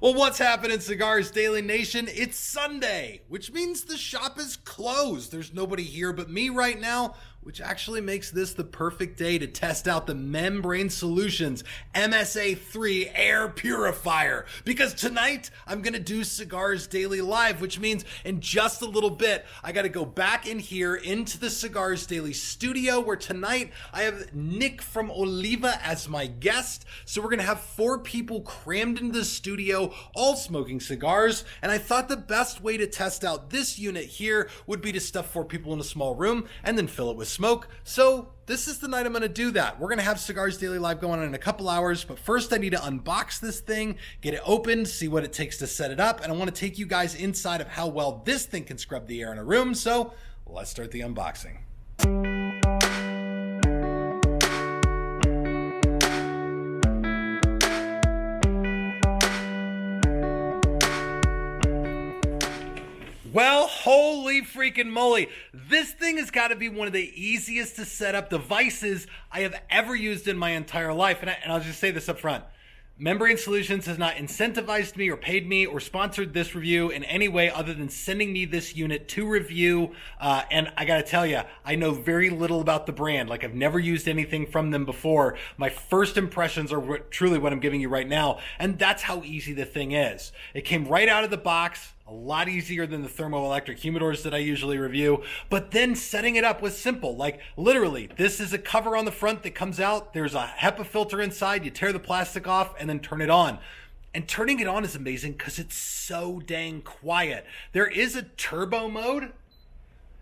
Well, what's happening, Cigars Daily Nation? It's Sunday, which means the shop is closed. There's nobody here but me right now, which actually makes this the perfect day to test out the Membrane Solutions MSA3 Air Purifier. Because tonight, I'm going to do Cigars Daily Live, which means in just a little bit, I got to go back in here into the Cigars Daily studio, where tonight I have Nick from Oliva as my guest. So we're going to have 4 people crammed into the studio, all smoking cigars. And I thought the best way to test out this unit here would be to stuff 4 people in a small room and then fill it with smoke. So this is the night I'm going to do that. We're going to have Cigars Daily Live going on in a couple hours, but first I need to unbox this thing, get it opened, see what it takes to set it up, and I want to take you guys inside of how well this thing can scrub the air in a room. So let's start the unboxing. Well, holy freaking moly. This thing has got to be one of the easiest to set up devices I have ever used in my entire life. And I'll just say this up front. Membrane Solutions has not incentivized me or paid me or sponsored this review in any way other than sending me this unit to review. And I got to tell you, I know very little about the brand. Like, I've never used anything from them before. My first impressions are truly what I'm giving you right now. And that's how easy the thing is. It came right out of the box. A lot easier than the thermoelectric humidors that I usually review. But then setting it up was simple. Like, literally, this is a cover on the front that comes out. There's a HEPA filter inside. You tear the plastic off and then turn it on. And turning it on is amazing because it's so dang quiet. There is a turbo mode.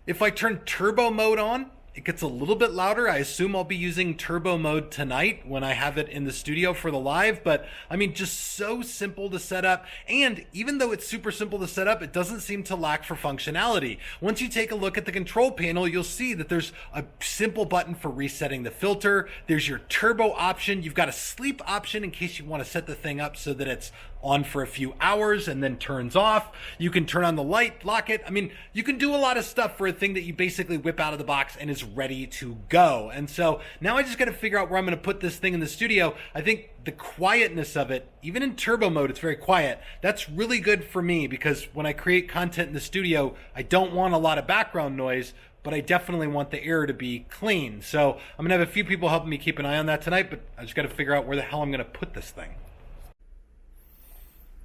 If I turn turbo mode on, it gets a little bit louder. I assume I'll be using turbo mode tonight when I have it in the studio for the live. But I mean, just so simple to set up. And even though it's super simple to set up, it doesn't seem to lack for functionality. Once you take a look at the control panel, you'll see that there's a simple button for resetting the filter. There's your turbo option. You've got a sleep option in case you want to set the thing up so that it's on for a few hours and then turns off. You can turn on the light, lock it. I mean, you can do a lot of stuff for a thing that you basically whip out of the box and is ready to go. And so now I just got to figure out where I'm going to put this thing in the studio. I think the quietness of it, even in turbo mode, it's very quiet. That's really good for me because when I create content in the studio, I don't want a lot of background noise, but I definitely want the air to be clean. So I'm going to have a few people helping me keep an eye on that tonight, but I just got to figure out where the hell I'm going to put this thing.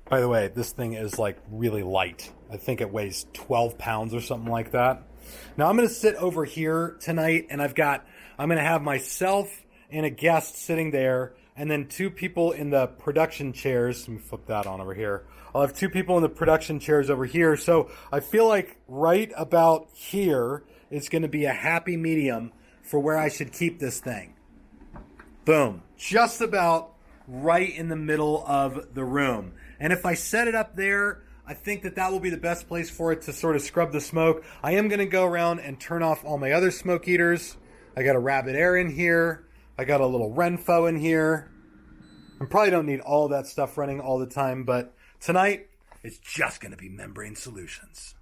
By the way, this thing is like really light. I think it weighs 12 pounds or something like that. Now I'm going to sit over here tonight and I'm going to have myself and a guest sitting there and then 2 people in the production chairs. Let me flip that on over here. I'll have 2 people in the production chairs over here. So I feel like right about here is going to be a happy medium for where I should keep this thing. Boom. Just about right in the middle of the room. And if I set it up there, I think that will be the best place for it to sort of scrub the smoke. I am going to go around and turn off all my other smoke eaters. I got a rabbit air in here. I got a little Renfo in here. I probably don't need all that stuff running all the time, but tonight it's just going to be Membrane Solutions.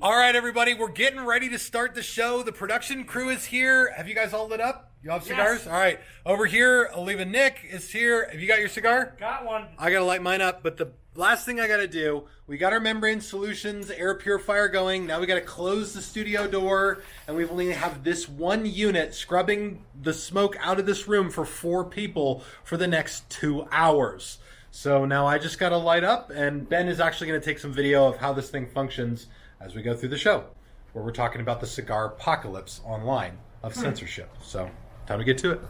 All right, everybody, we're getting ready to start the show. The production crew is here. Have you guys all lit up? You all have cigars? Yes. All right. Over here, Oliva Nick is here. Have you got your cigar? Got one. I got to light mine up, but the last thing I got to do, we got our Membrane Solutions Air Purifier going. Now we got to close the studio door, and we only have this one unit scrubbing the smoke out of this room for 4 people for the next 2 hours. So now I just got to light up, and Ben is actually going to take some video of how this thing functions as we go through the show, where we're talking about the cigar apocalypse online of censorship. So time to get to it.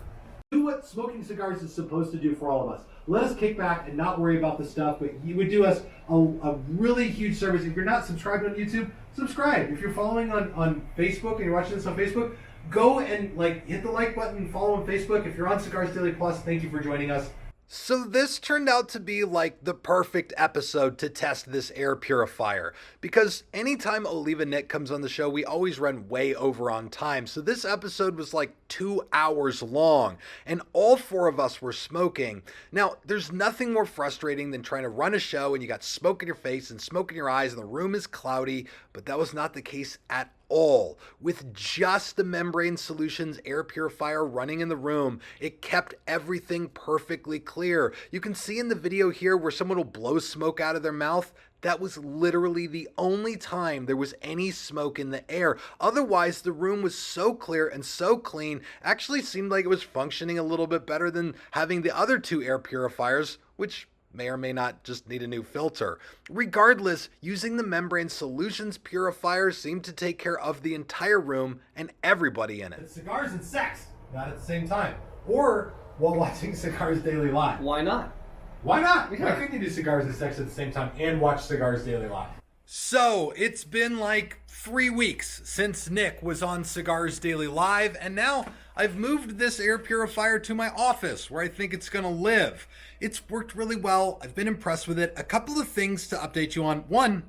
Do what smoking cigars is supposed to do for all of us. Let us kick back and not worry about the stuff, but you would do us a really huge service. If you're not subscribed on YouTube, subscribe. If you're following on Facebook and you're watching this on Facebook, go and hit the like button and follow on Facebook. If you're on Cigars Daily Plus, thank you for joining us. So this turned out to be like the perfect episode to test this air purifier, because anytime Oliva Nick comes on the show, we always run way over on time. So this episode was like 2 hours long, and all 4 of us were smoking. Now, there's nothing more frustrating than trying to run a show and you got smoke in your face and smoke in your eyes and the room is cloudy, but that was not the case at all. With just the Membrane Solutions Air Purifier running in the room, it kept everything perfectly clear. You can see in the video here where someone will blow smoke out of their mouth. That was literally the only time there was any smoke in the air. Otherwise, the room was so clear and so clean, actually seemed like it was functioning a little bit better than having the other two air purifiers, which may or may not just need a new filter. Regardless, using the Membrane Solutions Purifier seemed to take care of the entire room and everybody in it. It's cigars and sex, not at the same time. Or while watching Cigars Daily Live. Why not? Why not? Yeah. Why couldn't you do cigars and sex at the same time and watch Cigars Daily Live? So, it's been like 3 weeks since Nick was on Cigars Daily Live, and now I've moved this air purifier to my office where I think it's going to live. It's worked really well. I've been impressed with it. A couple of things to update you on. One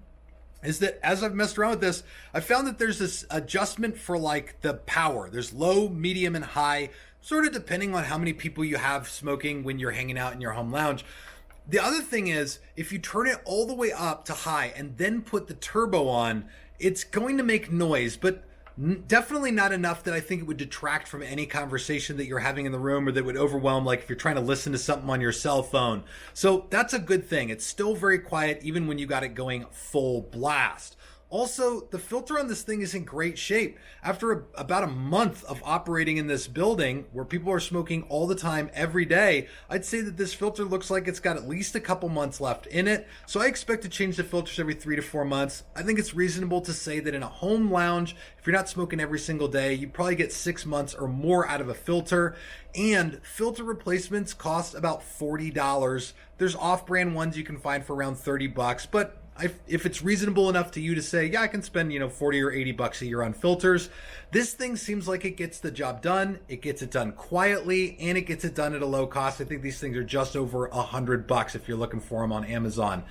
is that as I've messed around with this, I found that there's this adjustment for like the power. There's low, medium, and high, sort of depending on how many people you have smoking when you're hanging out in your home lounge. The other thing is, if you turn it all the way up to high and then put the turbo on, it's going to make noise, but definitely not enough that I think it would detract from any conversation that you're having in the room or that would overwhelm, like if you're trying to listen to something on your cell phone. So that's a good thing. It's still very quiet even when you got it going full blast. Also, the filter on this thing is in great shape. After about a month of operating in this building where people are smoking all the time every day, I'd say that this filter looks like it's got at least a couple months left in it. So I expect to change the filters every 3 to 4 months. I think it's reasonable to say that in a home lounge, if you're not smoking every single day, you probably get 6 months or more out of a filter. And filter replacements cost about $40. There's off-brand ones you can find for around $30, but if it's reasonable enough to you to say, yeah, I can spend, $40 or $80 a year on filters, this thing seems like it gets the job done. It gets it done quietly, and it gets it done at a low cost. I think these things are just over $100 if you're looking for them on Amazon.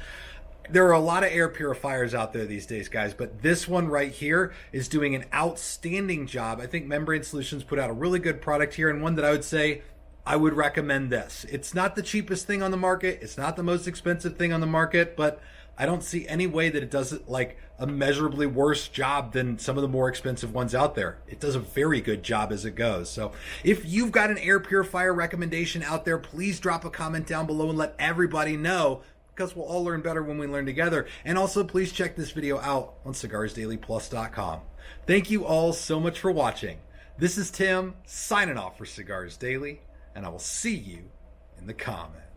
There are a lot of air purifiers out there these days, guys, but this one right here is doing an outstanding job. I think Membrane Solutions put out a really good product here, and one that I would say I would recommend this. It's not the cheapest thing on the market. It's not the most expensive thing on the market, but I don't see any way that it does it like a measurably worse job than some of the more expensive ones out there. It does a very good job as it goes. So if you've got an air purifier recommendation out there, please drop a comment down below and let everybody know, because we'll all learn better when we learn together. And also please check this video out on cigarsdailyplus.com. Thank you all so much for watching. This is Tim signing off for Cigars Daily, and I will see you in the comments.